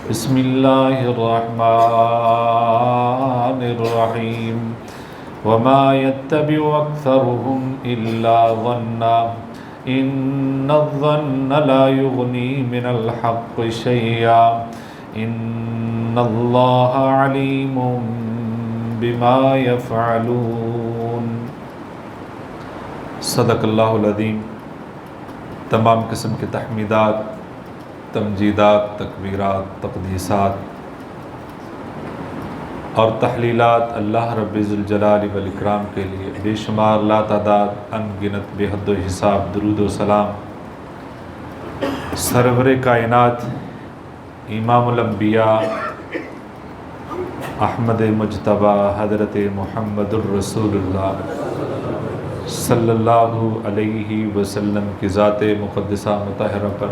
بسم اللہ الرحمن الرحیم وما يتبع أكثرهم إلا ظنا إن الظن لا يغني من الحق شيئا إن الله عليم بما يفعلون۔ صدق اللہ العظیم۔ تمام قسم کے تحمیدات، تمجیدات، تکبیرات، تقدیسات اور تحلیلات اللہ رب ذوالجلال والاکرام کے لیے بے شمار لاتعداد ان گنت بے حد و حساب درود و سلام سرور کائنات امام الانبیاء احمد مجتبی حضرت محمد الرسول اللہ صلی اللہ علیہ وسلم کی ذات مقدسہ مطہرہ پر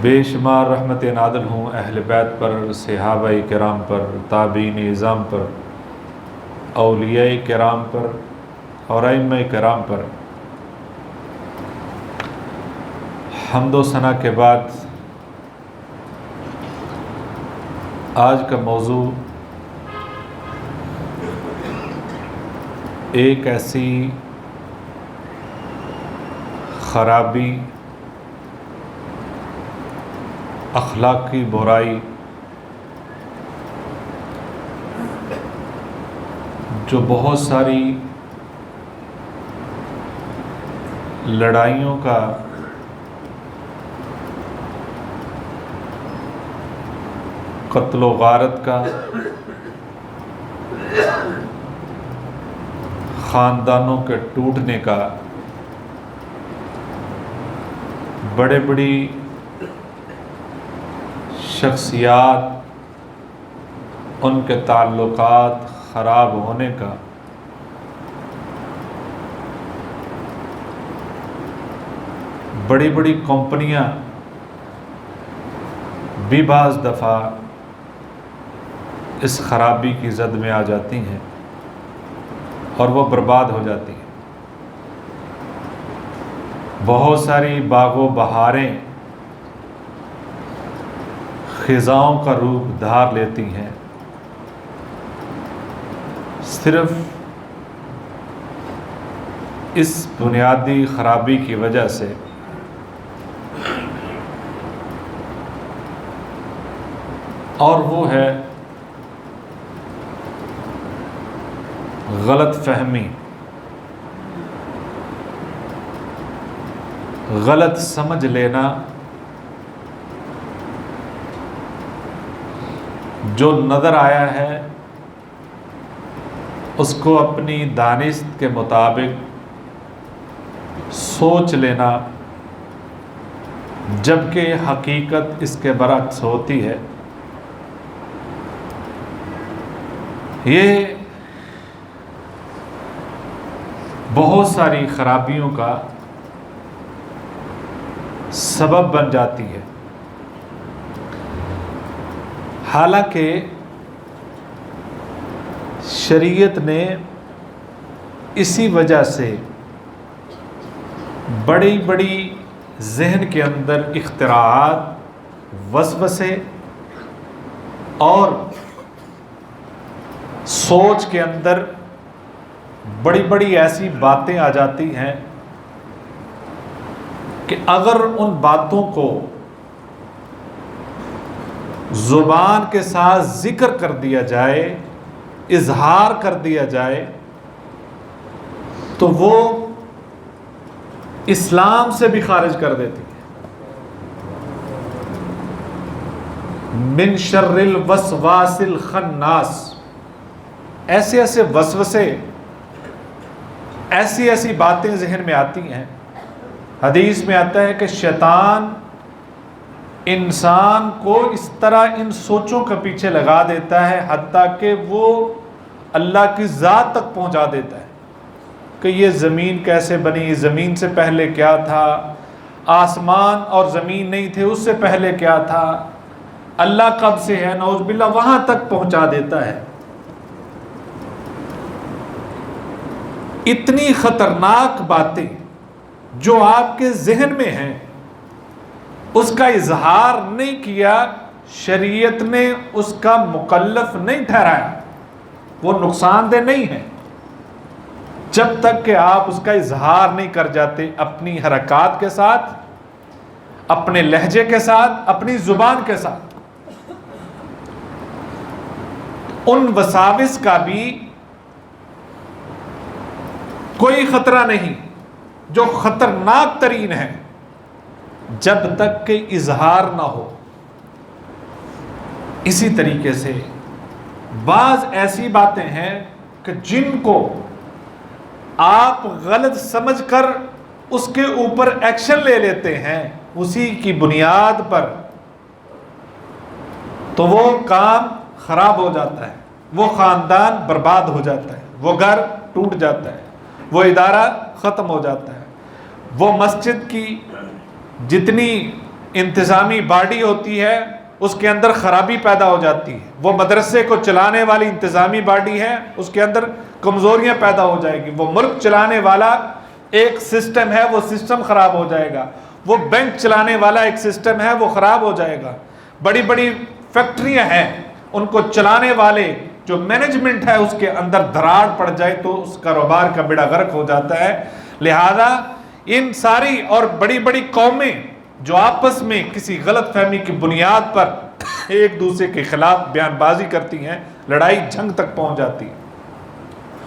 بے شمار رحمت نازل ہوں، اہل بیت پر، صحابہ کرام پر، تابعین اعظام پر، اولیاء کرام پر اور ائمہ کرام پر۔ حمد و ثنا کے بعد آج کا موضوع ایک ایسی خرابی، اخلاقی برائی جو بہت ساری لڑائیوں کا قتل و غارت کا، خاندانوں کے ٹوٹنے کا، بڑے بڑی شخصیات ان کے تعلقات خراب ہونے کا، بڑی بڑی کمپنیاں بھی بعض دفعہ اس خرابی کی زد میں آ جاتی ہیں اور وہ برباد ہو جاتی ہیں۔ بہت ساری باغ و بہاریں خزاؤں کا روپ دھار لیتی ہیں، صرف اس بنیادی خرابی کی وجہ سے اور وہ ہے غلط فہمی، غلط سمجھ لینا، جو نظر آیا ہے اس کو اپنی دانست کے مطابق سوچ لینا، جبکہ حقیقت اس کے برعکس ہوتی ہے۔ یہ بہت ساری خرابیوں کا سبب بن جاتی ہے۔ حالانکہ شریعت نے اسی وجہ سے بڑی بڑی ذہن کے اندر اختراعات، وسوسے اور سوچ کے اندر بڑی بڑی ایسی باتیں آ جاتی ہیں کہ اگر ان باتوں کو زبان کے ساتھ ذکر کر دیا جائے، اظہار کر دیا جائے، تو وہ اسلام سے بھی خارج کر دیتی ہے۔ من شر الوسواس الخناس، ایسے ایسے وسوسے، ایسی ایسی باتیں ذہن میں آتی ہیں۔ حدیث میں آتا ہے کہ شیطان انسان کو اس طرح ان سوچوں کے پیچھے لگا دیتا ہے حتیٰ کہ وہ اللہ کی ذات تک پہنچا دیتا ہے کہ یہ زمین کیسے بنی، زمین سے پہلے کیا تھا، آسمان اور زمین نہیں تھے اس سے پہلے کیا تھا، اللہ کب سے ہے، نعوذ باللہ وہاں تک پہنچا دیتا ہے۔ اتنی خطرناک باتیں جو آپ کے ذہن میں ہیں اس کا اظہار نہیں کیا شریعت نے اس کا مکلف نہیں ٹھہرایا، وہ نقصان دہ نہیں ہے جب تک کہ آپ اس کا اظہار نہیں کر جاتے اپنی حرکات کے ساتھ، اپنے لہجے کے ساتھ، اپنی زبان کے ساتھ۔ ان وساوس کا بھی کوئی خطرہ نہیں جو خطرناک ترین ہے جب تک کہ اظہار نہ ہو۔ اسی طریقے سے بعض ایسی باتیں ہیں کہ جن کو آپ غلط سمجھ کر اس کے اوپر ایکشن لے لیتے ہیں اسی کی بنیاد پر، تو وہ کام خراب ہو جاتا ہے، وہ خاندان برباد ہو جاتا ہے، وہ گھر ٹوٹ جاتا ہے، وہ ادارہ ختم ہو جاتا ہے، وہ مسجد کی جتنی انتظامی باڈی ہوتی ہے اس کے اندر خرابی پیدا ہو جاتی ہے، وہ مدرسے کو چلانے والی انتظامی باڈی ہے اس کے اندر کمزوریاں پیدا ہو جائے گی، وہ ملک چلانے والا ایک سسٹم ہے وہ سسٹم خراب ہو جائے گا، وہ بینک چلانے والا ایک سسٹم ہے وہ خراب ہو جائے گا، بڑی بڑی فیکٹریاں ہیں ان کو چلانے والے جو مینجمنٹ ہے اس کے اندر دراڑ پڑ جائے تو اس کاروبار کا بیڑا غرق ہو جاتا ہے۔ لہذا ان ساری اور بڑی بڑی قومیں جو آپس میں کسی غلط فہمی کی بنیاد پر ایک دوسرے کے خلاف بیان بازی کرتی ہیں، لڑائی جنگ تک پہنچ جاتی ہے،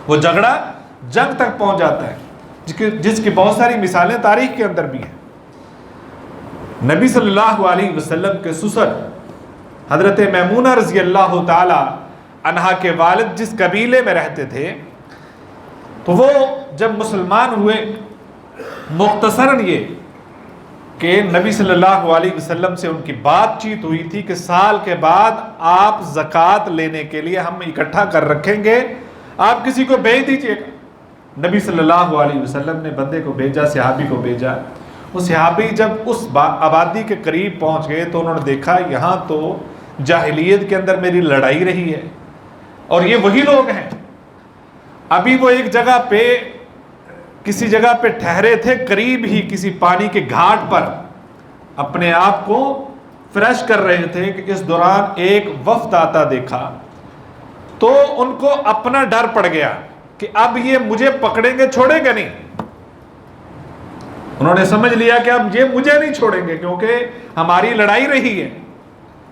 وہ جھگڑا جنگ تک پہنچ جاتا ہے، جس کی بہت ساری مثالیں تاریخ کے اندر بھی ہیں۔ نبی صلی اللہ علیہ وسلم کے سسر حضرت میمونہ رضی اللہ تعالی عنہا کے والد جس قبیلے میں رہتے تھے تو وہ جب مسلمان ہوئے، مختصراً یہ کہ نبی صلی اللہ علیہ وسلم سے ان کی بات چیت ہوئی تھی کہ سال کے بعد آپ زکوٰۃ لینے کے لیے ہم اکٹھا کر رکھیں گے، آپ کسی کو بھیج دیجیے گا۔ نبی صلی اللہ علیہ وسلم نے بندے کو بھیجا، صحابی کو بھیجا۔ وہ صحابی جب اس آبادی کے قریب پہنچ گئے تو انہوں نے دیکھا یہاں تو جاہلیت کے اندر میری لڑائی رہی ہے اور یہ وہی لوگ ہیں۔ ابھی وہ ایک جگہ پہ کسی جگہ پہ ٹھہرے تھے، قریب ہی کسی پانی کے گھاٹ پر اپنے آپ کو فریش کر رہے تھے کہ اس دوران ایک وفد آتا دیکھا تو ان کو اپنا ڈر پڑ گیا کہ اب یہ مجھے پکڑیں گے، چھوڑیں گے نہیں۔ انہوں نے سمجھ لیا کہ اب یہ مجھے نہیں چھوڑیں گے کیونکہ ہماری لڑائی رہی ہے۔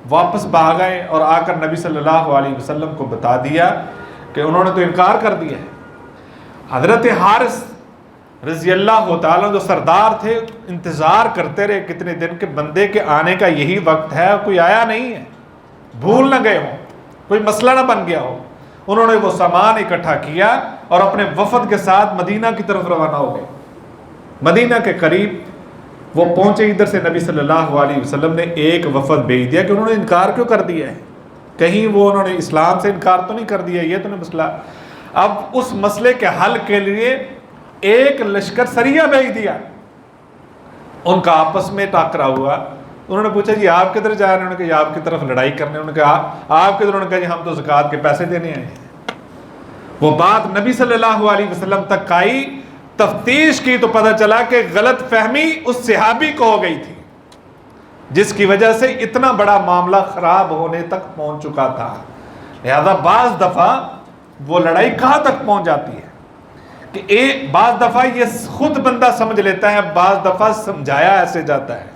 واپس بھاگ آئے اور آ کر نبی صلی اللہ علیہ وسلم کو بتا دیا کہ انہوں نے تو انکار کر دیا ہے۔ حضرت حارث رضی اللہ تعالیٰ جو سردار تھے انتظار کرتے رہے کتنے دن کے بندے کے آنے کا یہی وقت ہے، کوئی آیا نہیں ہے، بھول نہ گئے ہوں، کوئی مسئلہ نہ بن گیا ہو۔ انہوں نے وہ سامان اکٹھا کیا اور اپنے وفد کے ساتھ مدینہ کی طرف روانہ ہو گئے۔ مدینہ کے قریب وہ پہنچے، ادھر سے نبی صلی اللہ علیہ وسلم نے ایک وفد بھیج دیا کہ انہوں نے انکار کیوں کر دیا ہے، کہیں وہ انہوں نے اسلام سے انکار تو نہیں کر دیا، یہ تو نہیں مسئلہ۔ اب اس مسئلے کے حل کے لیے ایک لشکر سریہ بھیج دیا۔ ان کا آپس میں ٹاکرا ہوا، انہوں نے پوچھا جی آپ کدھر جا رہے ہیں؟ انہوں نے کہا آپ کی طرف لڑائی کرنے۔ انہوں نے کہا آپ کدھر؟ انہوں نے کہا جی ہم تو زکوٰۃ کے پیسے دینے آئے ہیں۔ وہ بات نبی صلی اللہ علیہ وسلم تک آئی، تفتیش کی تو پتہ چلا کہ غلط فہمی اس صحابی کو ہو گئی تھی جس کی وجہ سے اتنا بڑا معاملہ خراب ہونے تک پہنچ چکا تھا۔ لہذا بعض دفعہ وہ لڑائی کہاں تک پہنچ جاتی ہے کہ ایک بعض دفعہ یہ خود بندہ سمجھ لیتا ہے، بعض دفعہ سمجھایا ایسے جاتا ہے،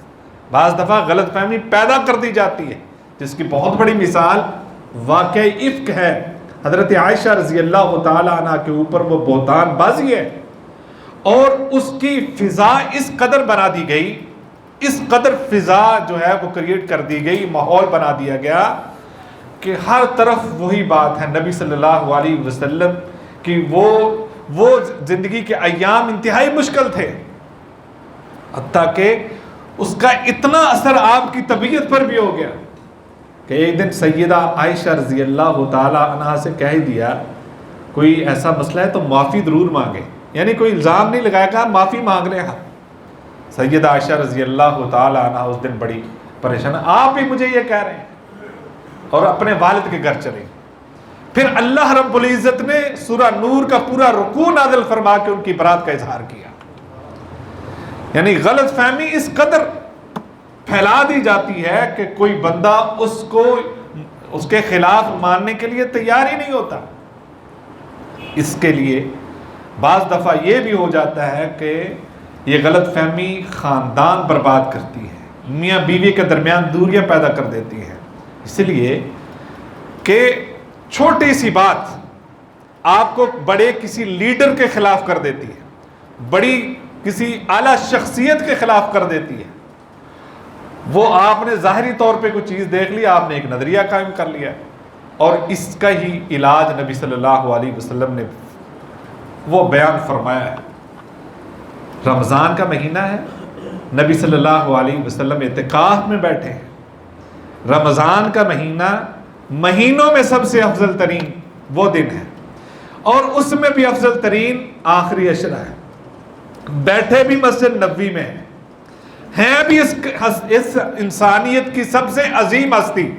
بعض دفعہ غلط فہمی پیدا کر دی جاتی ہے، جس کی بہت بڑی مثال واقعی افک ہے۔ حضرت عائشہ رضی اللہ تعالی عنہ کے اوپر وہ بہتان بازی ہے اور اس کی فضا اس قدر بنا دی گئی، اس قدر فضا جو ہے وہ کریٹ کر دی گئی، ماحول بنا دیا گیا کہ ہر طرف وہی بات ہے۔ نبی صلی اللہ علیہ وسلم کی وہ زندگی کے ایام انتہائی مشکل تھے، حتیٰ کہ اس کا اتنا اثر آپ کی طبیعت پر بھی ہو گیا کہ ایک دن سیدہ عائشہ رضی اللہ تعالی عنہا سے کہہ دیا کوئی ایسا مسئلہ ہے تو معافی ضرور مانگے، یعنی کوئی الزام نہیں لگایا، کہا معافی مانگ لیں آپ۔ سیدہ عائشہ رضی اللہ تعالی عنہا اس دن بڑی پریشان، آپ ہی مجھے یہ کہہ رہے ہیں، اور اپنے والد کے گھر چلے۔ پھر اللہ رب العزت نے سورہ نور کا پورا رکوع نازل فرما کے ان کی برات کا اظہار کیا۔ یعنی غلط فہمی اس قدر پھیلا دی جاتی ہے کہ کوئی بندہ اس کے خلاف ماننے کے لیے تیار ہی نہیں ہوتا۔ اس کے لیے بعض دفعہ یہ بھی ہو جاتا ہے کہ یہ غلط فہمی خاندان برباد کرتی ہے، میاں بیوی کے درمیان دوریاں پیدا کر دیتی ہے، اس لیے کہ چھوٹی سی بات آپ کو بڑے کسی لیڈر کے خلاف کر دیتی ہے، بڑی کسی اعلیٰ شخصیت کے خلاف کر دیتی ہے۔ وہ آپ نے ظاہری طور پہ کوئی چیز دیکھ لی، آپ نے ایک نظریہ قائم کر لیا، اور اس کا ہی علاج نبی صلی اللہ علیہ وسلم نے وہ بیان فرمایا ہے۔ رمضان کا مہینہ ہے، نبی صلی اللہ علیہ وسلم اعتکاف میں بیٹھے ہیں۔ رمضان کا مہینہ مہینوں میں سب سے افضل ترین وہ دن ہے، اور اس میں بھی افضل ترین آخری عشرہ ہے۔ بیٹھے بھی مسجد نبوی میں ہیں بھی اس انسانیت کی سب سے عظیم ہستی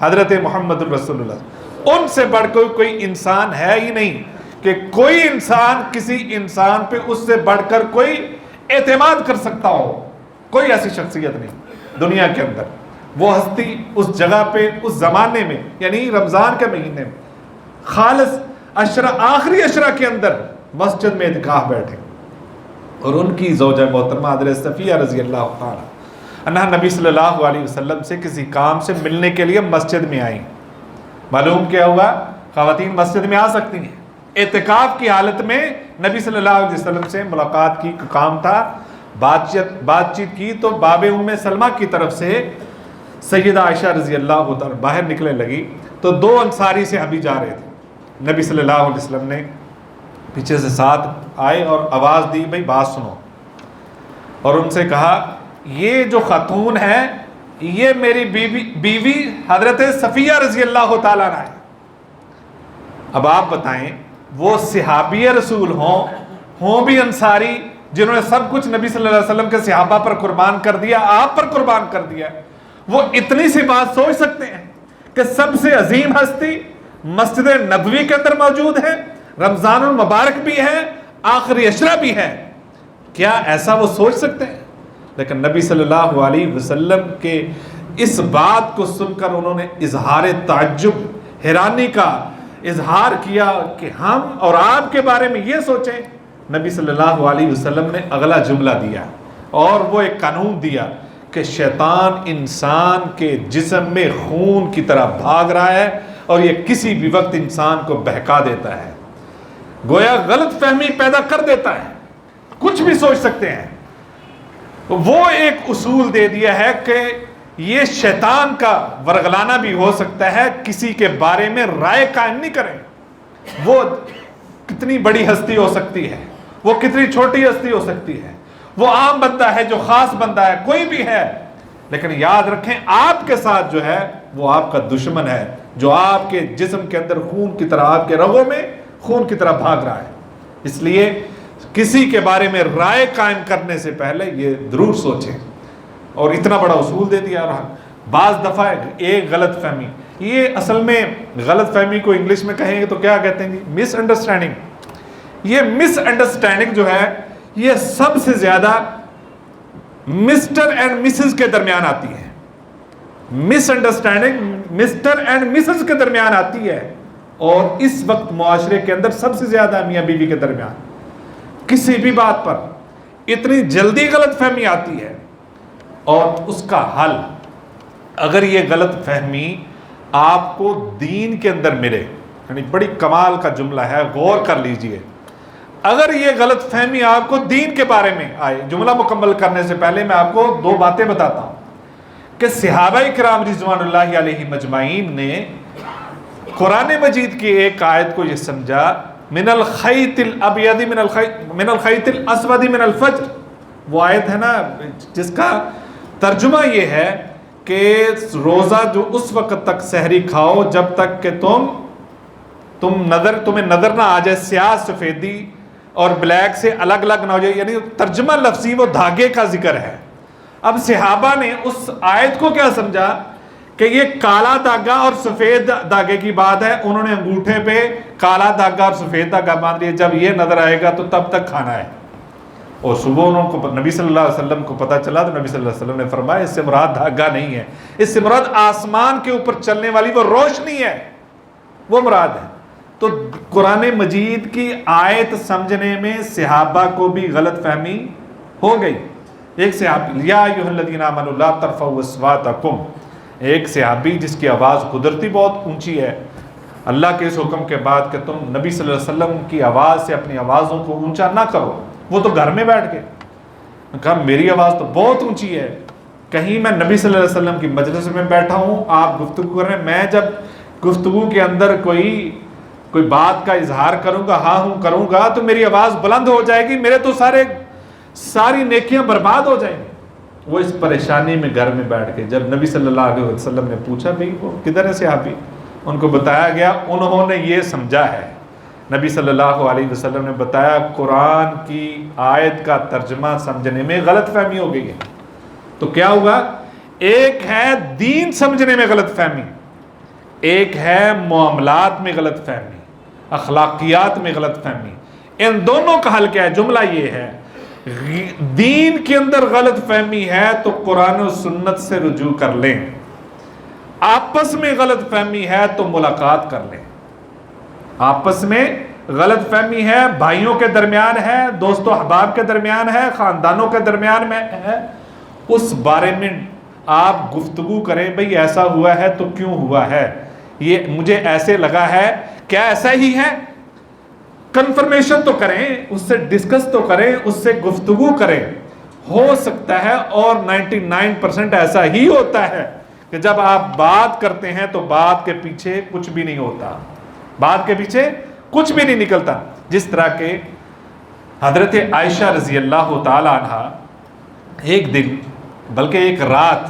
حضرت محمد رسول اللہ، ان سے بڑھ کر کوئی انسان ہے ہی نہیں کہ کوئی انسان کسی انسان پہ اس سے بڑھ کر کوئی اعتماد کر سکتا ہو۔ کوئی ایسی شخصیت نہیں دنیا کے اندر۔ وہ ہستی اس جگہ پہ اس زمانے میں، یعنی رمضان کے مہینے میں خالص عشرہ، آخری عشرہ کے اندر مسجد میں اعتکاف بیٹھے، اور ان کی زوجہ محترمہ حضرت صفیہ رضی اللہ تعالی عنہا نبی صلی اللہ علیہ وسلم سے کسی کام سے ملنے کے لیے مسجد میں آئیں۔ معلوم کیا ہوا؟ خواتین مسجد میں آ سکتی ہیں۔ اعتکاف کی حالت میں نبی صلی اللہ علیہ وسلم سے ملاقات کی کام تھا، بات چیت کی، تو باب ام سلمہ کی طرف سے سیدہ عائشہ رضی اللہ تعالی باہر نکلنے لگی، تو دو انصاری صحابی جا رہے تھے۔ نبی صلی اللہ علیہ وسلم نے پیچھے سے ساتھ آئے اور آواز دی، بھئی بات سنو، اور ان سے کہا یہ جو خاتون ہے یہ میری بیوی حضرت صفیہ رضی اللہ تعالیٰ عنہ ہے۔ اب آپ بتائیں، وہ صحابی رسول ہوں بھی انصاری، جنہوں نے سب کچھ نبی صلی اللہ علیہ وسلم کے صحابہ پر قربان کر دیا، آپ پر قربان کر دیا، وہ اتنی سی بات سوچ سکتے ہیں کہ سب سے عظیم ہستی مسجد نبوی کے اندر موجود ہے، رمضان المبارک بھی ہے، آخری عشرہ بھی ہے، کیا ایسا وہ سوچ سکتے ہیں؟ لیکن نبی صلی اللہ علیہ وسلم کے اس بات کو سن کر انہوں نے اظہار تعجب، حیرانی کا اظہار کیا کہ ہم اور آپ کے بارے میں یہ سوچیں۔ نبی صلی اللہ علیہ وسلم نے اگلا جملہ دیا، اور وہ ایک قانون دیا کہ شیطان انسان کے جسم میں خون کی طرح بھاگ رہا ہے، اور یہ کسی بھی وقت انسان کو بہکا دیتا ہے، گویا غلط فہمی پیدا کر دیتا ہے، کچھ بھی سوچ سکتے ہیں۔ وہ ایک اصول دے دیا ہے کہ یہ شیطان کا ورغلانہ بھی ہو سکتا ہے، کسی کے بارے میں رائے قائم نہیں کریں۔ وہ کتنی بڑی ہستی ہو سکتی ہے، وہ کتنی چھوٹی ہستی ہو سکتی ہے، وہ عام بندہ ہے، جو خاص بندہ ہے، کوئی بھی ہے، لیکن یاد رکھیں آپ کے ساتھ جو ہے وہ آپ کا دشمن ہے، جو آپ کے جسم کے اندر خون کی طرح، آپ کے رگوں میں خون کی طرح بھاگ رہا ہے۔ اس لیے کسی کے بارے میں رائے قائم کرنے سے پہلے یہ ضرور سوچیں، اور اتنا بڑا اصول دے دیا۔ بعض دفعہ ایک غلط فہمی، یہ اصل میں غلط فہمی کو انگلش میں کہیں گے تو کیا کہتے ہیں جی؟ مس انڈرسٹینڈنگ۔ یہ مس انڈرسٹینڈنگ جو ہے یہ سب سے زیادہ مسٹر اینڈ مسز کے درمیان آتی ہے۔ مس انڈرسٹینڈنگ مسٹر اینڈ مسز کے درمیان آتی ہے، اور اس وقت معاشرے کے اندر سب سے زیادہ میاں بیوی کے درمیان کسی بھی بات پر اتنی جلدی غلط فہمی آتی ہے، اور اس کا حل، اگر یہ غلط فہمی آپ کو دین کے اندر ملے، یعنی بڑی کمال کا جملہ ہے، غور کر لیجئے، اگر یہ غلط فہمی آپ کو دین کے بارے میں آئے، جملہ مکمل کرنے سے پہلے میں آپ کو دو باتیں بتاتا ہوں کہ صحابہ کرام رضوان اللہ علیہ مجمعین نے قرآن مجید کی ایک آیت کو یہ سمجھا، من الخیط الابیض من الخیط الاسود من الفجر، وہ آیت ہے نا جس کا ترجمہ یہ ہے کہ روزہ جو اس وقت تک سحری کھاؤ جب تک کہ تمہیں نظر نہ آ جائے، سیاہ سفیدی اور بلیک سے الگ الگ نہ ہو جائے، یعنی ترجمہ لفظی وہ دھاگے کا ذکر ہے۔ اب صحابہ نے اس آیت کو کیا سمجھا کہ یہ کالا دھاگا اور سفید دھاگے کی بات ہے، انہوں نے انگوٹھے پہ کالا دھاگا اور سفید دھاگا باندھ لیا، جب یہ نظر آئے گا تو تب تک کھانا ہے۔ اور صبح انہوں کو نبی صلی اللہ علیہ وسلم کو پتہ چلا تو نبی صلی اللہ علیہ وسلم نے فرمایا اس سے مراد دھاگا نہیں ہے، اس سے مراد آسمان کے اوپر چلنے والی وہ روشنی ہے، وہ مراد ہے۔ تو قرآن مجید کی آیت سمجھنے میں صحابہ کو بھی غلط فہمی ہو گئی۔ ایک صحابی یا ایھا الذین آمنوا لا ترفعوا اصواتکم، ایک صحابی جس کی آواز قدرتی بہت اونچی ہے، اللہ کے اس حکم کے بعد کہ تم نبی صلی اللہ علیہ وسلم کی آواز سے اپنی آوازوں کو اونچا نہ کرو، وہ تو گھر میں بیٹھ کے کہا میری آواز تو بہت اونچی ہے، کہیں میں نبی صلی اللہ علیہ وسلم کی مجلس میں بیٹھا ہوں، آپ گفتگو کر رہے ہیں، میں جب گفتگو کے اندر کوئی بات کا اظہار کروں گا، ہاں ہوں کروں گا، تو میری آواز بلند ہو جائے گی، میرے تو ساری نیکیاں برباد ہو جائیں گی۔ وہ اس پریشانی میں گھر میں بیٹھ کے جب نبی صلی اللہ علیہ وسلم نے پوچھا بھئی وہ کدھر ہے صحابی، ان کو بتایا گیا، انہوں نے یہ سمجھا ہے، نبی صلی اللہ علیہ وسلم نے بتایا قرآن کی آیت کا ترجمہ سمجھنے میں غلط فہمی ہو گئی ہے۔ تو کیا ہوا؟ ایک ہے دین سمجھنے میں غلط فہمی، ایک ہے معاملات میں غلط فہمی، اخلاقیات میں غلط فہمی۔ ان دونوں کا حل کیا ہے؟ جملہ یہ ہے، دین کے اندر غلط فہمی ہے تو قرآن و سنت سے رجوع کر لیں، آپس میں غلط فہمی ہے تو ملاقات کر لیں۔ آپس میں غلط فہمی ہے، بھائیوں کے درمیان ہے، دوست و احباب کے درمیان ہے، خاندانوں کے درمیان میں ہے، اس بارے میں آپ گفتگو کریں، بھئی ایسا ہوا ہے تو کیوں ہوا ہے، یہ مجھے ایسے لگا ہے، کیا ایسا ہی ہے؟ کنفرمیشن تو کریں، اس سے ڈسکس تو کریں، اس سے گفتگو کریں۔ ہو سکتا ہے اور 99% ایسا ہی ہوتا ہے کہ جب آپ بات کرتے ہیں تو بات کے پیچھے کچھ بھی نہیں ہوتا، بات کے پیچھے کچھ بھی نہیں نکلتا۔ جس طرح کہ حضرت عائشہ رضی اللہ تعالی عنہ ایک دن بلکہ ایک رات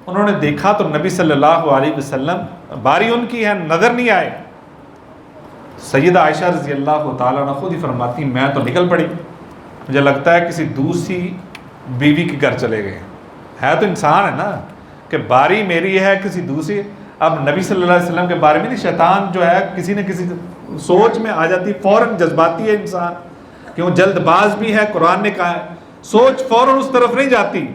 انہوں نے دیکھا تو نبی صلی اللہ علیہ وسلم باری ان کی ہے، نظر نہیں آئے۔ سیدہ عائشہ رضی اللہ تعالیٰ عنہ خود ہی فرماتی میں تو نکل پڑی، مجھے لگتا ہے کسی دوسری بیوی کے گھر چلے گئے، ہے تو انسان ہے نا کہ باری میری ہے کسی دوسری، اب نبی صلی اللہ علیہ وسلم کے بارے میں نہیں، شیطان جو ہے کسی نہ کسی سوچ میں آ جاتی، فوراً جذباتی ہے انسان، کیوں جلد باز بھی ہے، قرآن نے کہا ہے، سوچ فوراً اس طرف نہیں جاتی۔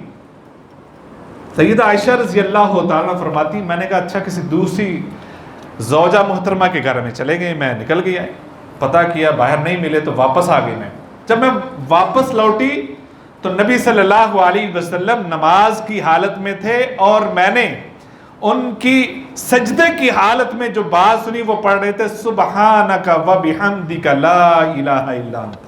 سیدہ عائشہ رضی اللہ تعالیٰ فرماتی میں نے کہا اچھا کسی دوسری زوجہ محترمہ کے گھر میں چلے گئے، میں نکل گیا، پتہ کیا باہر نہیں ملے تو واپس آ گئی۔ میں جب میں واپس لوٹی تو نبی صلی اللہ علیہ وسلم نماز کی حالت میں تھے اور میں نے ان کی سجدے کی حالت میں جو بات سنی وہ پڑھ رہے تھے سبحانک و بحمدک لا الہ الا انت،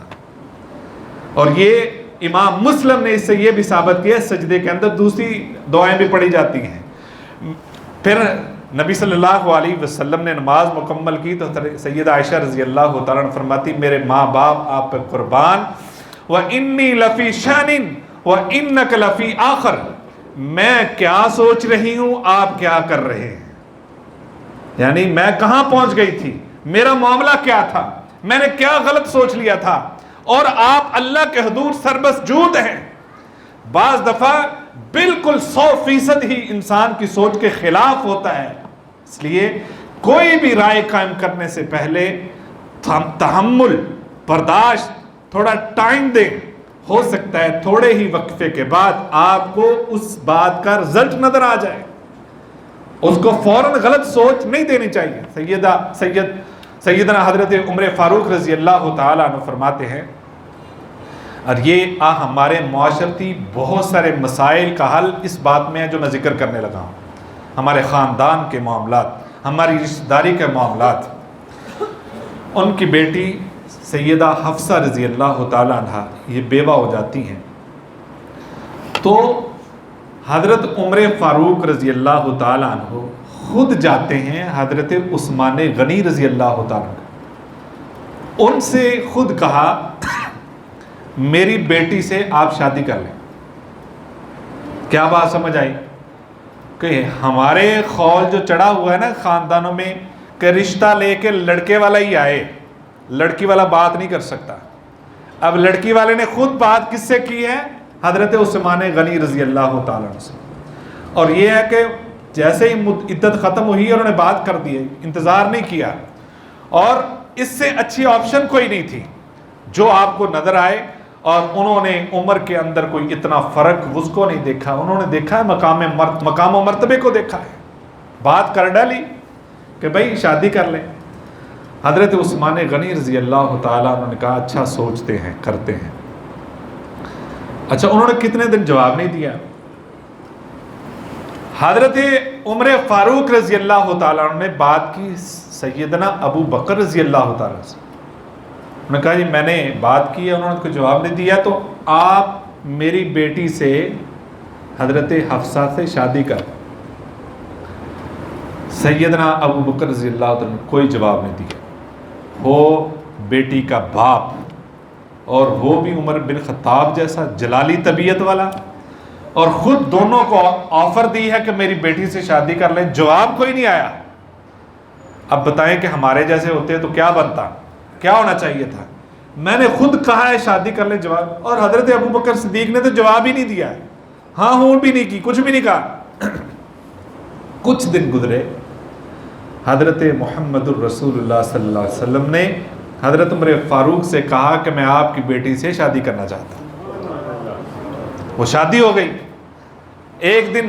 اور یہ امام مسلم نے اس سے یہ بھی ثابت کیا سجدے کے اندر دوسری دعائیں بھی پڑھی جاتی ہیں۔ پھر نبی صلی اللہ علیہ وسلم نے نماز مکمل کی تو سیدہ عائشہ رضی اللہ تعالیٰ عنہ فرماتی میرے ماں باپ آپ پہ قربان، وَإِنِّي لَفِي شَانٍ وَإِنَّكَ لَفِي آخر، میں کیا سوچ رہی ہوں آپ کیا کر رہے ہیں، یعنی میں کہاں پہنچ گئی تھی، میرا معاملہ کیا تھا، میں نے کیا غلط سوچ لیا تھا، اور آپ اللہ کے حضور سربسجود ہیں۔ بعض دفعہ بالکل 100% ہی انسان کی سوچ کے خلاف ہوتا ہے، اس لیے کوئی بھی رائے قائم کرنے سے پہلے تحمل، برداشت، تھوڑا ٹائم دیں، ہو سکتا ہے تھوڑے ہی وقفے کے بعد آپ کو اس بات کا رزلٹ نظر آ جائے، اس کو فوراً غلط سوچ نہیں دینی چاہیے۔ سیدنا حضرت عمر فاروق رضی اللہ تعالیٰ عنہ فرماتے ہیں، اور یہ ہمارے معاشرتی بہت سارے مسائل کا حل اس بات میں ہے جو میں ذکر کرنے لگا ہوں، ہمارے خاندان کے معاملات، ہماری رشتہ داری کے معاملات۔ ان کی بیٹی سیدہ حفصہ رضی اللہ تعالیٰ عنہ یہ بیوہ ہو جاتی ہیں، تو حضرت عمر فاروق رضی اللہ تعالیٰ عنہ خود جاتے ہیں حضرت عثمان غنی رضی اللہ تعالیٰ عنہ، ان سے خود کہا میری بیٹی سے آپ شادی کر لیں۔ کیا بات سمجھ آئی کہ ہمارے خول جو چڑھا ہوا ہے نا خاندانوں میں کہ رشتہ لے کے لڑکے والا ہی آئے، لڑکی والا بات نہیں کر سکتا۔ اب لڑکی والے نے خود بات کس سے کی ہے؟ حضرت عثمان غنی رضی اللہ تعالیٰ عنہ سے، اور یہ ہے کہ جیسے ہی عدت ختم ہوئی انہوں نے بات کر دی، انتظار نہیں کیا، اور اس سے اچھی آپشن کوئی نہیں تھی، جو آپ کو نظر آئے اور انہوں نے عمر کے اندر کوئی اتنا فرق اس کو نہیں دیکھا، انہوں نے دیکھا ہے مقام و مرتبے کو دیکھا ہے، بات کر ڈالی کہ بھائی شادی کر لیں۔ حضرت عثمان غنی رضی اللہ تعالیٰ عنہ نے کہا اچھا سوچتے ہیں، کرتے ہیں۔ اچھا انہوں نے کتنے دن جواب نہیں دیا۔ حضرت عمر فاروق رضی اللہ تعالیٰ عنہ نے بات کی سیدنا ابو بکر رضی اللہ تعالیٰ سے، انہوں نے کہا جی میں نے بات کی ہے، انہوں نے کوئی جواب نہیں دیا، تو آپ میری بیٹی سے حضرت حفصہ سے شادی کر۔ سیدنا ابو بکر رضی اللہ تعالیٰ نے کوئی جواب نہیں دیا، وہ بیٹی کا باپ اور وہ بھی عمر بن خطاب جیسا جلالی طبیعت والا، اور خود دونوں کو آفر دی ہے کہ میری بیٹی سے شادی کر لیں، جواب کوئی نہیں آیا۔ اب بتائیں کہ ہمارے جیسے ہوتے تو کیا بنتا، کیا ہونا چاہیے تھا؟ میں نے خود کہا ہے شادی کر لیں، جواب، اور حضرت ابو بکر صدیق نے تو جواب ہی نہیں دیا، ہاں ہوں بھی نہیں کی، کچھ بھی نہیں کہا۔ کچھ دن گزرے، حضرت محمد الرسول اللہ صلی اللہ علیہ وسلم نے حضرت عمر فاروق سے کہا کہ میں آپ کی بیٹی سے شادی کرنا چاہتا ہوں۔ وہ شادی ہو گئی۔ ایک دن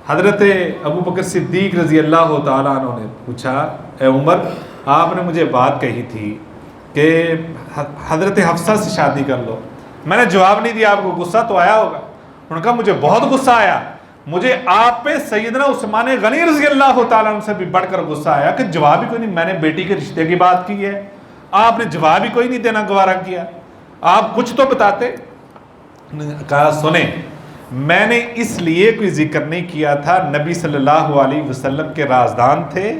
حضرت ابو بکر صدیق رضی اللہ تعالیٰ عنہ نے پوچھا اے عمر، آپ نے مجھے بات کہی تھی کہ حضرت حفصہ سے شادی کر لو، میں نے جواب نہیں دیا، آپ کو غصہ تو آیا ہوگا۔ انہوں نے کہا مجھے بہت غصہ آیا، مجھے آپ پہ سیدنا عثمان غنی رضی اللہ تعالیٰ عنہ سے بھی بڑھ کر غصہ آیا کہ جواب ہی کوئی نہیں، میں نے بیٹی کے رشتے کی بات کی ہے، آپ نے جواب ہی کوئی نہیں دینا گوارا کیا، آپ کچھ تو بتاتے۔ کہا سنیں، میں نے اس لیے کوئی ذکر نہیں کیا تھا، نبی صلی اللہ علیہ وسلم کے رازدان تھے،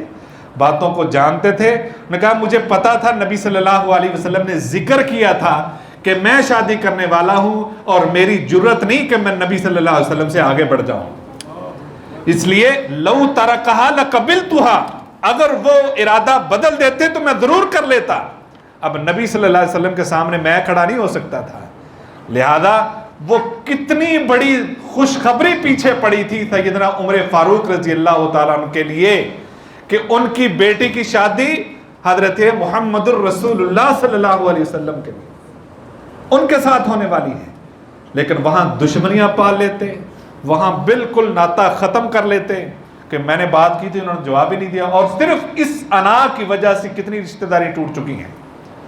باتوں کو جانتے تھے۔ انہوں نے کہا مجھے پتا تھا نبی صلی اللہ علیہ وسلم نے ذکر کیا تھا کہ میں شادی کرنے والا ہوں، اور میری جرت نہیں کہ میں نبی صلی اللہ علیہ وسلم سے آگے بڑھ جاؤں، اس لیے لو ترکہا لقبلتہا، اگر وہ ارادہ بدل دیتے تو میں ضرور کر لیتا۔ اب نبی صلی اللہ علیہ وسلم کے سامنے میں کھڑا نہیں ہو سکتا تھا، لہذا وہ کتنی بڑی خوشخبری پیچھے پڑی تھی سیدنا عمر فاروق رضی اللہ تعالیٰ عنہ کے لیے کہ ان کی بیٹی کی شادی حضرت محمد الرسول اللہ صلی اللہ علیہ وسلم کے لیے ان کے ساتھ ہونے والی ہے، لیکن وہاں دشمنیاں پال لیتے، وہاں بالکل ناطہ ختم کر لیتے کہ میں نے بات کی تھی، انہوں نے جواب ہی نہیں دیا۔ اور صرف اس انا کی وجہ سے کتنی رشتہ داری ٹوٹ چکی ہیں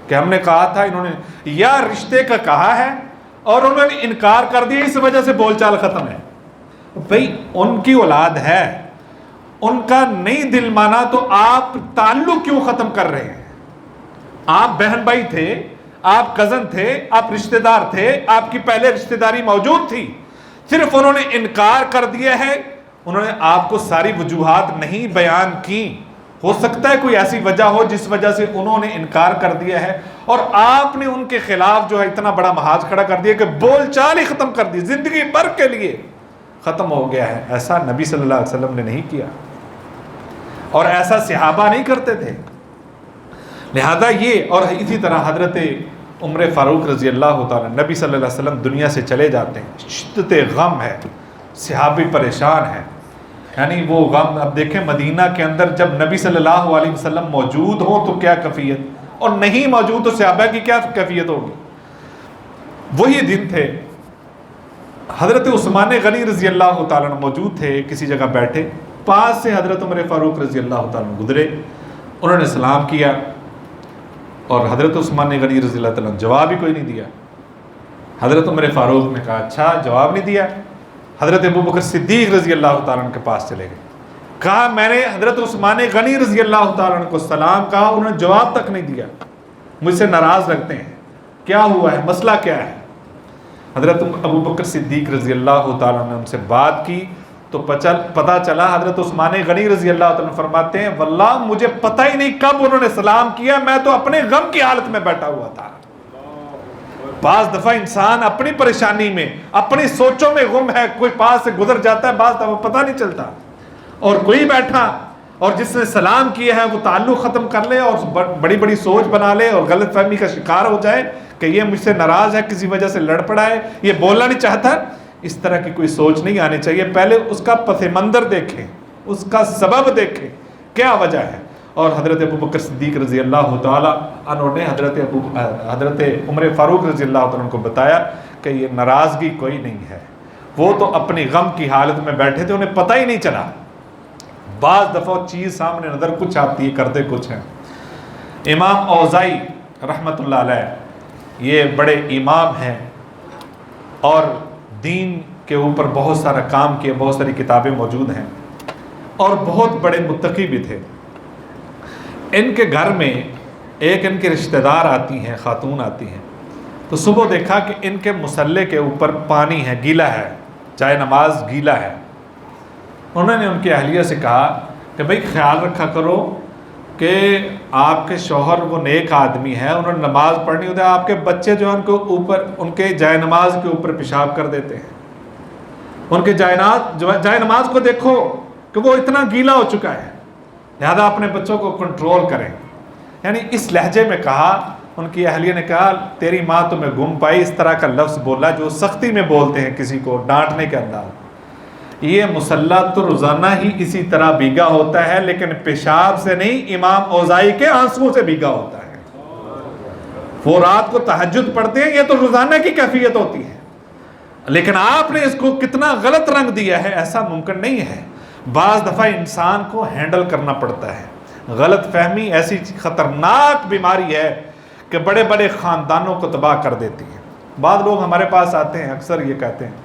کہ ہم نے کہا تھا، انہوں نے یا رشتے کا کہا ہے اور انہوں نے انکار کر دیا، اس وجہ سے بول چال ختم ہے۔ بھئی ان کی اولاد ہے، ان کا نہیں دل مانا تو آپ تعلق کیوں ختم کر رہے ہیں؟ آپ بہن بھائی تھے، آپ کزن تھے، آپ رشتہ دار تھے، آپ کی پہلے رشتہ داری موجود تھی، صرف انہوں نے انکار کر دیا ہے، انہوں نے آپ کو ساری وجوہات نہیں بیان کی۔ ہو سکتا ہے کوئی ایسی وجہ ہو جس وجہ سے انہوں نے انکار کر دیا ہے، اور آپ نے ان کے خلاف جو ہے اتنا بڑا محاذ کھڑا کر دیا کہ بول چال ہی ختم کر دی، زندگی بھر کے لیے ختم ہو گیا ہے۔ ایسا نبی صلی اللہ علیہ وسلم نے نہیں کیا، اور ایسا صحابہ نہیں کرتے تھے۔ لہذا یہ، اور اسی طرح حضرت عمر فاروق رضی اللہ تعالیٰ، نبی صلی اللہ علیہ وسلم دنیا سے چلے جاتے ہیں، شدت غم ہے، صحابی پریشان ہیں، یعنی وہ غم۔ اب دیکھیں مدینہ کے اندر جب نبی صلی اللہ علیہ وسلم موجود ہوں تو کیا کیفیت، اور نہیں موجود تو صحابہ کی کیا کیفیت ہوگی۔ وہی دن تھے، حضرت عثمان غنی رضی اللہ تعالیٰ موجود تھے، کسی جگہ بیٹھے، پاس سے حضرت عمر فاروق رضی اللہ تعالیٰ گزرے، انہوں نے سلام کیا، اور حضرت عثمان غنی رضی اللہ تعالیٰ نے جواب ہی کوئی نہیں دیا۔ حضرت عمر فاروق نے کہا اچھا جواب نہیں دیا، حضرت ابو بکر صدیق رضی اللہ تعالیٰ عنہ کے پاس چلے گئے، کہا میں نے حضرت عثمان غنی رضی اللہ تعالیٰ عنہ کو سلام کہا، انہوں نے جواب تک نہیں دیا، مجھ سے ناراض رکھتے ہیں، کیا ہوا ہے، مسئلہ کیا ہے؟ حضرت ابو بکر صدیق رضی اللہ تعالیٰ عنہ نے ان سے بات کی تو پتہ چلا، حضرت عثمان غنی رضی اللہ تعالیٰ عنہ فرماتے ہیں واللہ مجھے پتہ ہی نہیں کب انہوں نے سلام کیا، میں تو اپنے غم کی حالت میں بیٹھا ہوا تھا۔ بعض دفعہ انسان اپنی پریشانی میں، اپنی سوچوں میں غم ہے، کوئی پاس سے گزر جاتا ہے، بعض دفعہ پتہ نہیں چلتا، اور کوئی بیٹھا اور جس نے سلام کیا ہے وہ تعلق ختم کر لے اور بڑی بڑی سوچ بنا لے اور غلط فہمی کا شکار ہو جائے کہ یہ مجھ سے ناراض ہے، کسی وجہ سے لڑ پڑا ہے، یہ بولنا نہیں چاہتا۔ اس طرح کی کوئی سوچ نہیں آنی چاہیے، پہلے اس کا پس منظر دیکھیں، اس کا سبب دیکھیں، کیا وجہ ہے، اور حضرت ابو بکر صدیق رضی اللہ تعالیٰ عنہ نے حضرت عمر فاروق رضی اللہ تعالیٰ عنہ کو بتایا کہ یہ ناراضگی کوئی نہیں ہے، وہ تو اپنی غم کی حالت میں بیٹھے تھے، انہیں پتہ ہی نہیں چلا۔ بعض دفعہ چیز سامنے نظر کچھ آتی ہے، کرتے کچھ ہیں۔ امام اوزائی رحمۃ اللہ علیہ یہ بڑے امام ہیں اور دین کے اوپر بہت سارا کام کیا، بہت ساری کتابیں موجود ہیں اور بہت بڑے متقی بھی تھے۔ ان کے گھر میں ایک ان کے رشتہ دار آتی ہیں، خاتون آتی ہیں، تو صبح دیکھا کہ ان کے مصلے کے اوپر پانی ہے، گیلا ہے، چاہے نماز گیلا ہے۔ انہوں نے ان کی اہلیہ سے کہا کہ بھئی خیال رکھا کرو کہ آپ کے شوہر وہ نیک آدمی ہے، انہوں نے نماز پڑھنی ہوتی ہے، آپ کے بچے جو ہیں ان کو اوپر ان کے جائے نماز کے اوپر پیشاب کر دیتے ہیں، ان کے جائے نماز کو دیکھو کہ وہ اتنا گیلا ہو چکا ہے، لہذا اپنے بچوں کو کنٹرول کریں۔ یعنی اس لہجے میں کہا، ان کی اہلیہ نے کہا تیری ماں تمہیں گم پائی، اس طرح کا لفظ بولا جو سختی میں بولتے ہیں کسی کو ڈانٹنے کے انداز۔ یہ مصلی تو روزانہ ہی اسی طرح بھیگا ہوتا ہے، لیکن پیشاب سے نہیں، امام اوزائی کے آنسوؤں سے بھیگا ہوتا ہے۔ وہ رات کو تہجد پڑھتے ہیں، یہ تو روزانہ کی کیفیت ہوتی ہے، لیکن آپ نے اس کو کتنا غلط رنگ دیا ہے، ایسا ممکن نہیں ہے۔ بعض دفعہ انسان کو ہینڈل کرنا پڑتا ہے۔ غلط فہمی ایسی خطرناک بیماری ہے کہ بڑے بڑے خاندانوں کو تباہ کر دیتی ہے۔ بعض لوگ ہمارے پاس آتے ہیں، اکثر یہ کہتے ہیں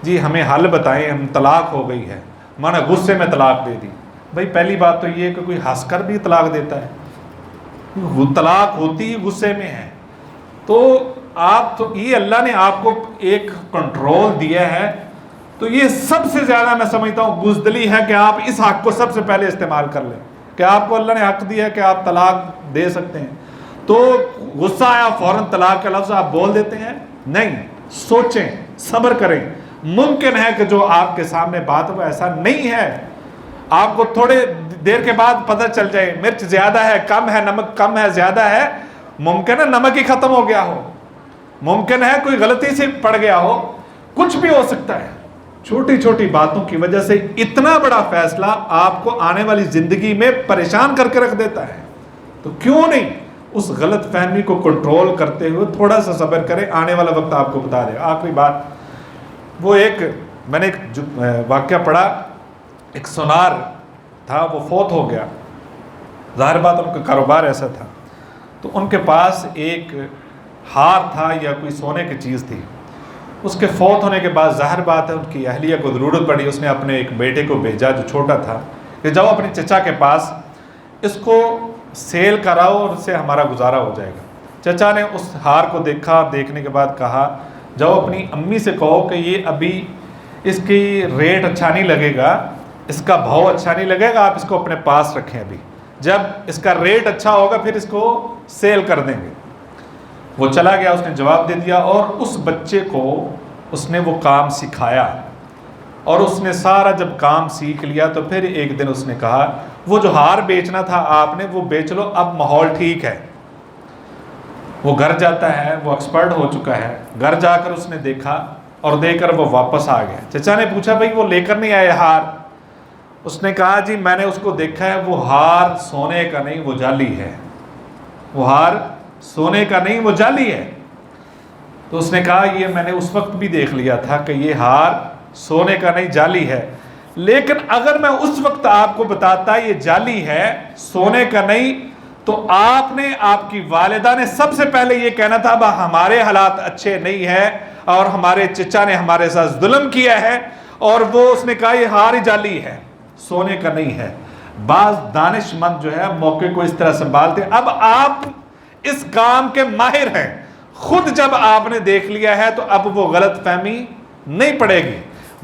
جی ہمیں حل بتائیں، ہم طلاق ہو گئی ہے، میں نے غصے میں طلاق دے دی۔ بھائی پہلی بات تو یہ کہ کوئی ہنس کر بھی طلاق دیتا ہے؟ وہ طلاق ہوتی ہی غصے میں ہے۔ تو آپ تو یہ اللہ نے آپ کو ایک کنٹرول دیا ہے، تو یہ سب سے زیادہ میں سمجھتا ہوں بزدلی ہے کہ آپ اس حق کو سب سے پہلے استعمال کر لیں کہ آپ کو اللہ نے حق دیا ہے کہ آپ طلاق دے سکتے ہیں۔ تو غصہ آیا فوراً طلاق کا لفظ آپ بول دیتے ہیں؟ نہیں، سوچیں، صبر کریں۔ ممکن ہے کہ جو آپ کے سامنے بات وہ ایسا نہیں ہے، آپ کو تھوڑے دیر کے بعد پتہ چل جائے مرچ زیادہ ہے، کم ہے، نمک کم ہے، زیادہ ہے، ممکن ہے نمک ہی ختم ہو گیا ہو، ممکن ہے کوئی غلطی سے پڑ گیا ہو، کچھ بھی ہو سکتا ہے۔ چھوٹی چھوٹی باتوں کی وجہ سے اتنا بڑا فیصلہ آپ کو آنے والی زندگی میں پریشان کر کے رکھ دیتا ہے۔ تو کیوں نہیں اس غلط فہمی کو کنٹرول کرتے ہوئے تھوڑا سا صبر کریں، آنے والا وقت آپ کو بتا دے۔ آخری بات، وہ میں نے ایک واقعہ پڑھا، ایک سونار تھا، وہ فوت ہو گیا، ظاہر بات ان کا کاروبار ایسا تھا، تو ان کے پاس ایک ہار تھا یا کوئی سونے کی چیز تھی۔ اس کے فوت ہونے کے بعد ظاہر بات ہے ان کی اہلیہ کو ضرورت پڑی، اس نے اپنے ایک بیٹے کو بھیجا جو چھوٹا تھا کہ جاؤ اپنے چچا کے پاس، اس کو سیل کراؤ اور اس سے ہمارا گزارا ہو جائے گا۔ چچا نے اس ہار کو دیکھا، دیکھنے کے بعد کہا جاؤ اپنی امی سے کہو کہ یہ ابھی اس کی ریٹ اچھا نہیں لگے گا، اس کا بھاؤ اچھا نہیں لگے گا، آپ اس کو اپنے پاس رکھیں، ابھی جب اس کا ریٹ اچھا ہوگا پھر اس کو سیل کر دیں گے۔ وہ چلا گیا، اس نے جواب دے دیا، اور اس بچے کو اس نے وہ کام سکھایا، اور اس نے سارا جب کام سیکھ لیا تو پھر ایک دن اس نے کہا وہ جو ہار بیچنا تھا آپ نے وہ بیچ لو، اب ماحول ٹھیک ہے۔ وہ گھر جاتا ہے، وہ ایکسپرٹ ہو چکا ہے، گھر جا کر اس نے دیکھا اور دے کر وہ واپس آ گیا۔ چچا نے پوچھا بھائی وہ لے کر نہیں آئے ہار؟ اس نے کہا جی میں نے اس کو دیکھا ہے، وہ ہار سونے کا نہیں، وہ جعلی ہے، وہ ہار سونے کا نہیں، وہ جعلی ہے۔ تو اس نے کہا یہ میں نے اس وقت بھی دیکھ لیا تھا کہ یہ ہار سونے کا نہیں، جعلی ہے، لیکن اگر میں اس وقت آپ کو بتاتا یہ جعلی ہے، سونے کا نہیں، تو آپ نے، آپ کی والدہ نے سب سے پہلے یہ کہنا تھا ہمارے حالات اچھے نہیں ہیں اور ہمارے چچا نے ہمارے ساتھ ظلم کیا ہے، اور وہ اس نے کہا یہ ہار جعلی ہے، سونے کا نہیں ہے۔ بعض دانش مند جو ہے موقع کو اس طرح سنبھالتے ہیں۔ اب آپ اس کام کے ماہر ہیں، خود جب آپ نے دیکھ لیا ہے تو اب وہ غلط فہمی نہیں پڑے گی۔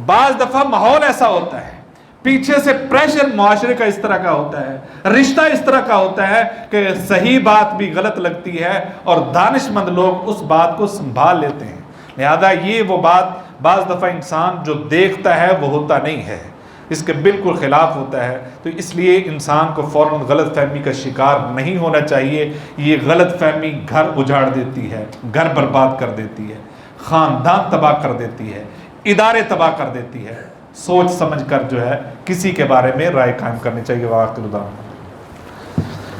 بعض دفعہ ماحول ایسا ہوتا ہے، پیچھے سے پریشر معاشرے کا اس طرح کا ہوتا ہے، رشتہ اس طرح کا ہوتا ہے کہ صحیح بات بھی غلط لگتی ہے اور دانش مند لوگ اس بات کو سنبھال لیتے ہیں۔ لہذا یہ وہ بات بعض دفعہ انسان جو دیکھتا ہے وہ ہوتا نہیں ہے، اس کے بالکل خلاف ہوتا ہے۔ تو اس لیے انسان کو فوراً غلط فہمی کا شکار نہیں ہونا چاہیے۔ یہ غلط فہمی گھر اجاڑ دیتی ہے، گھر برباد کر دیتی ہے، خاندان تباہ کر دیتی ہے، ادارے تباہ کر دیتی ہے۔ سوچ سمجھ کر جو ہے کسی کے بارے میں رائے قائم کرنی چاہیے۔ واقعی